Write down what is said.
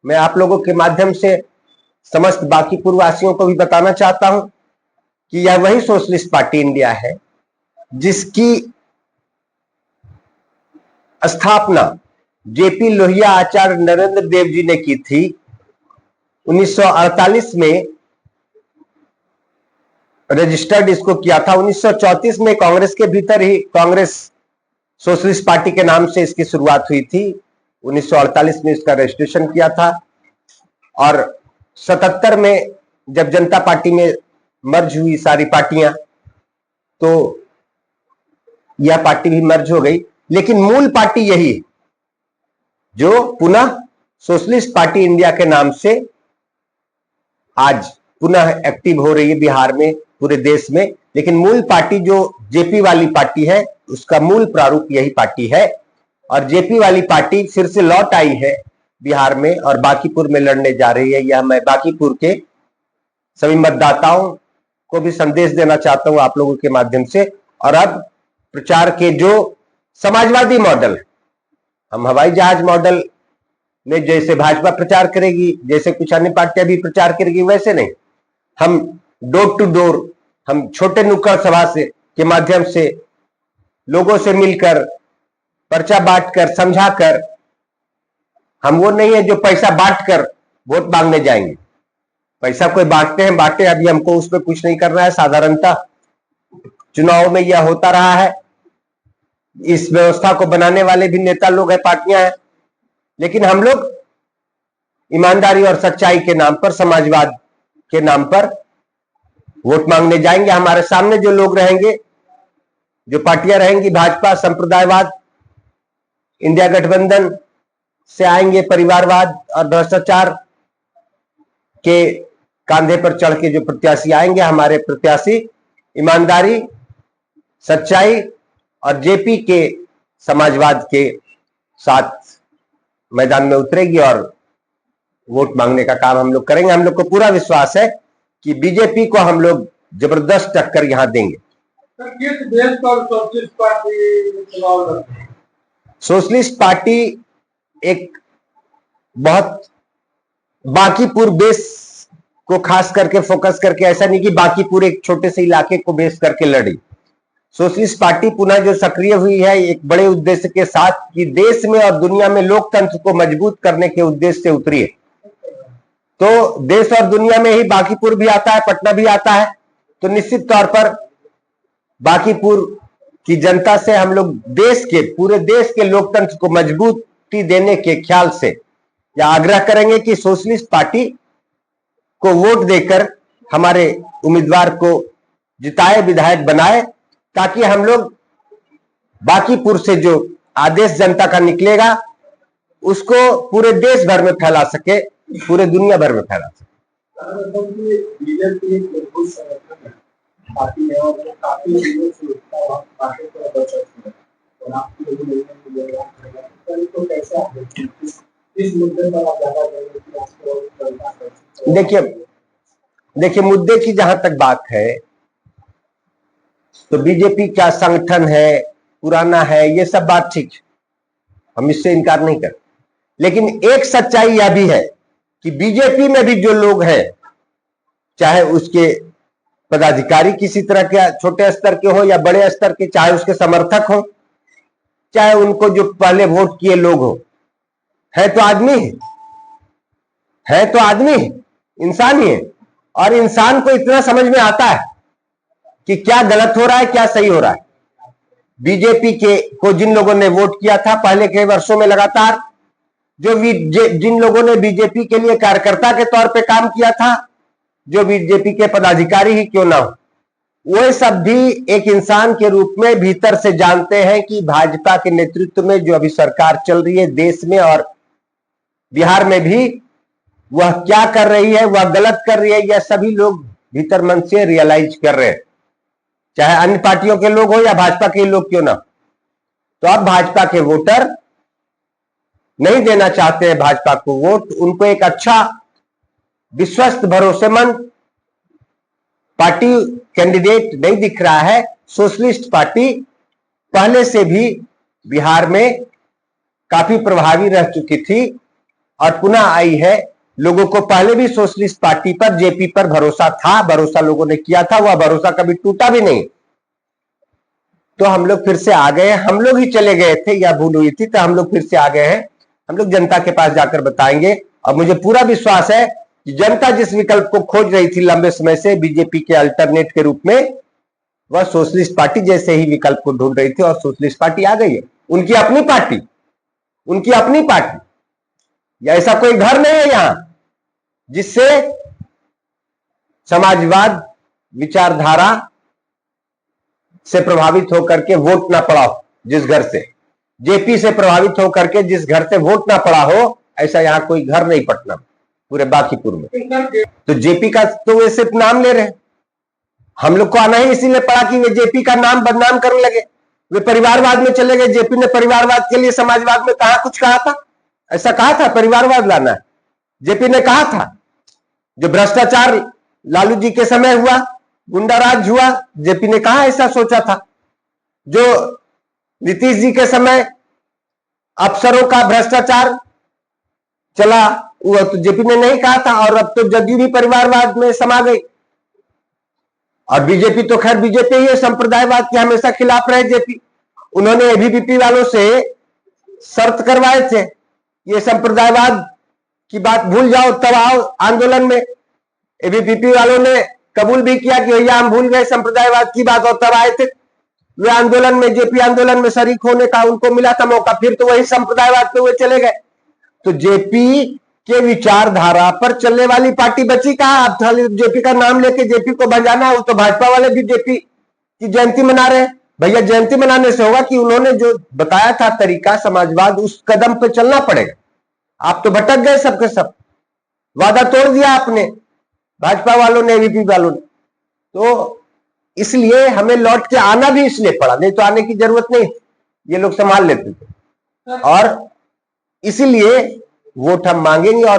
मैं आप लोगों के माध्यम से समस्त बाकी पूर्ववासियों को भी बताना चाहता हूं कि यह वही सोशलिस्ट पार्टी इंडिया है जिसकी स्थापना जेपी लोहिया आचार्य नरेंद्र देव जी ने की थी 1948 में। रजिस्टर्ड इसको किया था 1934 में। कांग्रेस के भीतर ही कांग्रेस सोशलिस्ट पार्टी के नाम से इसकी शुरुआत हुई थी। 1948 में इसका रजिस्ट्रेशन किया था और 77 में जब जनता पार्टी में मर्ज हुई सारी पार्टियां, तो यह पार्टी भी मर्ज हो गई। लेकिन मूल पार्टी यही है जो पुनः सोशलिस्ट पार्टी इंडिया के नाम से आज पुनः एक्टिव हो रही है बिहार में, पूरे देश में। लेकिन मूल पार्टी जो जेपी वाली पार्टी है उसका मूल प्रारूप यही पार्टी है और जेपी वाली पार्टी फिर से लौट आई है बिहार में और बांकीपुर में लड़ने जा रही है। यह मैं बांकीपुर के सभी मतदाताओं को भी संदेश देना चाहता हूं आप लोगों के माध्यम से। और अब प्रचार के जो समाजवादी मॉडल, हम हवाई जहाज मॉडल में जैसे भाजपा प्रचार करेगी, जैसे कुछ अन्य पार्टियां भी प्रचार करेगी, वैसे नहीं। हम डोर टू डोर, हम छोटे नुक्कड़ सभा से के माध्यम से लोगों से मिलकर, पर्चा बांटकर, समझाकर, हम वो नहीं है जो पैसा बांटकर वोट मांगने जाएंगे। पैसा कोई बांटते हैं बांटे, अभी हमको उसमें कुछ नहीं करना है। साधारणतः चुनाव में यह होता रहा है। इस व्यवस्था को बनाने वाले भी नेता लोग हैं, पार्टियां हैं। लेकिन हम लोग ईमानदारी और सच्चाई के नाम पर, समाजवाद के नाम पर वोट मांगने जाएंगे। हमारे सामने जो लोग रहेंगे, जो पार्टियां रहेंगी, भाजपा, संप्रदायवाद, इंडिया गठबंधन से आएंगे, परिवारवाद और भ्रष्टाचार के कांधे पर चढ़ के जो प्रत्याशी आएंगे, हमारे प्रत्याशी ईमानदारी, सच्चाई और जेपी के समाजवाद के साथ मैदान में उतरेगी और वोट मांगने का काम हम लोग करेंगे। हम लोग को पूरा विश्वास है कि बीजेपी को हम लोग जबरदस्त टक्कर यहां देंगे। किस बेस पर सोशलिस्ट पार्टी चुनाव लड़ती है? सोशलिस्ट पार्टी एक बहुत बांकीपुर बेस को खास करके फोकस करके, ऐसा नहीं कि बांकीपुर एक छोटे से इलाके को बेस करके लड़ी। सोशलिस्ट पार्टी पुनः जो सक्रिय हुई है एक बड़े उद्देश्य के साथ कि देश में और दुनिया में लोकतंत्र को मजबूत करने के उद्देश्य से उतरी है। तो देश और दुनिया में ही बांकीपुर भी आता है, पटना भी आता है। तो निश्चित तौर पर बांकीपुर की जनता से हम लोग देश के, पूरे देश के लोकतंत्र को मजबूती देने के ख्याल से या आग्रह करेंगे कि सोशलिस्ट पार्टी को वोट देकर हमारे उम्मीदवार को जिताए, विधायक बनाए, ताकि हम लोग बांकीपुर से जो आदेश जनता का निकलेगा उसको पूरे देश भर में फैला सके, पूरे दुनिया भर में फैला सके। देखिए मुद्दे की जहां तक बात है तो बीजेपी का संगठन है, पुराना है, ये सब बात ठीक है, हम इससे इनकार नहीं करते। लेकिन एक सच्चाई यह भी है कि बीजेपी में भी जो लोग हैं, चाहे उसके पदाधिकारी किसी तरह के छोटे स्तर के हो या बड़े स्तर के, चाहे उसके समर्थक हो, चाहे उनको जो पहले वोट किए लोग हो, है तो आदमी है तो आदमी है, इंसान ही है। और इंसान को इतना समझ में आता है कि क्या गलत हो रहा है, क्या सही हो रहा है। बीजेपी के को जिन लोगों ने वोट किया था पहले के वर्षों में लगातार, जिन लोगों ने बीजेपी के लिए कार्यकर्ता के तौर पे काम किया था, जो बीजेपी के पदाधिकारी ही क्यों ना हो, वो सब भी एक इंसान के रूप में भीतर से जानते हैं कि भाजपा के नेतृत्व में जो अभी सरकार चल रही है देश में और बिहार में भी, वह क्या कर रही है, वह गलत कर रही है, यह सभी लोग भीतर मन से रियलाइज कर रहे हैं, चाहे अन्य पार्टियों के लोग हो या भाजपा के लोग क्यों ना। तो अब भाजपा के वोटर नहीं देना चाहते हैं भाजपा को वोट, उनको एक अच्छा, विश्वस्त, भरोसेमंद पार्टी कैंडिडेट नहीं दिख रहा है। सोशलिस्ट पार्टी पहले से भी बिहार में काफी प्रभावी रह चुकी थी और पुनः आई है। लोगों को पहले भी सोशलिस्ट पार्टी पर, जेपी पर भरोसा था, भरोसा लोगों ने किया था, वह भरोसा कभी टूटा भी नहीं। तो हम लोग फिर से आ गए, हम लोग ही चले गए थे या भूल हुई थी, तो हम लोग फिर से आ गए हैं। हम लोग जनता के पास जाकर बताएंगे, और मुझे पूरा विश्वास है कि जनता जिस विकल्प को खोज रही थी लंबे समय से बीजेपी के अल्टरनेट के रूप में, वह सोशलिस्ट पार्टी जैसे ही विकल्प को ढूंढ रही थी, और सोशलिस्ट पार्टी आ गई है। उनकी अपनी पार्टी, उनकी अपनी पार्टी, या ऐसा कोई घर नहीं है यहां जिससे समाजवाद विचारधारा से प्रभावित होकर के वोट ना पड़ा हो। जिस घर से जेपी से प्रभावित होकर के जिस घर से वोट ना पड़ा हो, ऐसा यहां कोई घर नहीं पटना पूरे बांकीपुर में। तो जेपी का तो वे सिर्फ नाम ले रहे हैं। हम लोग को आना ही इसीलिए पड़ा कि वे जेपी का नाम बदनाम करने लगे, वे परिवारवाद में चले गए। जेपी ने परिवारवाद के लिए समाजवाद में कहा, कुछ कहा था? ऐसा कहा था परिवारवाद लाना है? जेपी ने कहा था? जो भ्रष्टाचार लालू जी के समय हुआ, गुंडाराज हुआ, जेपी ने कहा ऐसा सोचा था? जो नीतीश जी के समय अफसरों का भ्रष्टाचार चला, वो तो जेपी ने नहीं कहा था। और अब तो जदयू भी परिवारवाद में समा गई, और बीजेपी तो खैर बीजेपी ही है, संप्रदायवाद के हमेशा खिलाफ रहे जेपी। उन्होंने एबीवीपी वालों से शर्त करवाए थे, ये संप्रदायवाद की बात भूल जाओ तब आओ आंदोलन में। एबीवीपी वालों ने कबूल भी किया कि भैया हम भूल गए संप्रदायवाद की बात, और तब आए थे वे आंदोलन में, जेपी आंदोलन में शरीक होने का उनको मिला था मौका, फिर तो वही संप्रदायवाद पे वे चले गए। तो जेपी के विचारधारा पर चलने वाली पार्टी बची कहां? अब खाली जेपी का नाम लेके जेपी को भंजाना है। वो तो भाजपा वाले भी जेपी की जयंती मना रहे हैं। भैया जयंती मनाने से होगा कि उन्होंने जो बताया था तरीका समाजवाद, उस कदम पे चलना पड़ेगा। आप तो भटक गए सबके सब, वादा तोड़ दिया आपने, भाजपा वालों ने, एबीपी वालों ने। तो इसलिए हमें लौट के आना भी इसलिए पड़ा, नहीं तो आने की जरूरत नहीं, ये लोग संभाल लेते थे। और इसीलिए वोट हम मांगेंगे और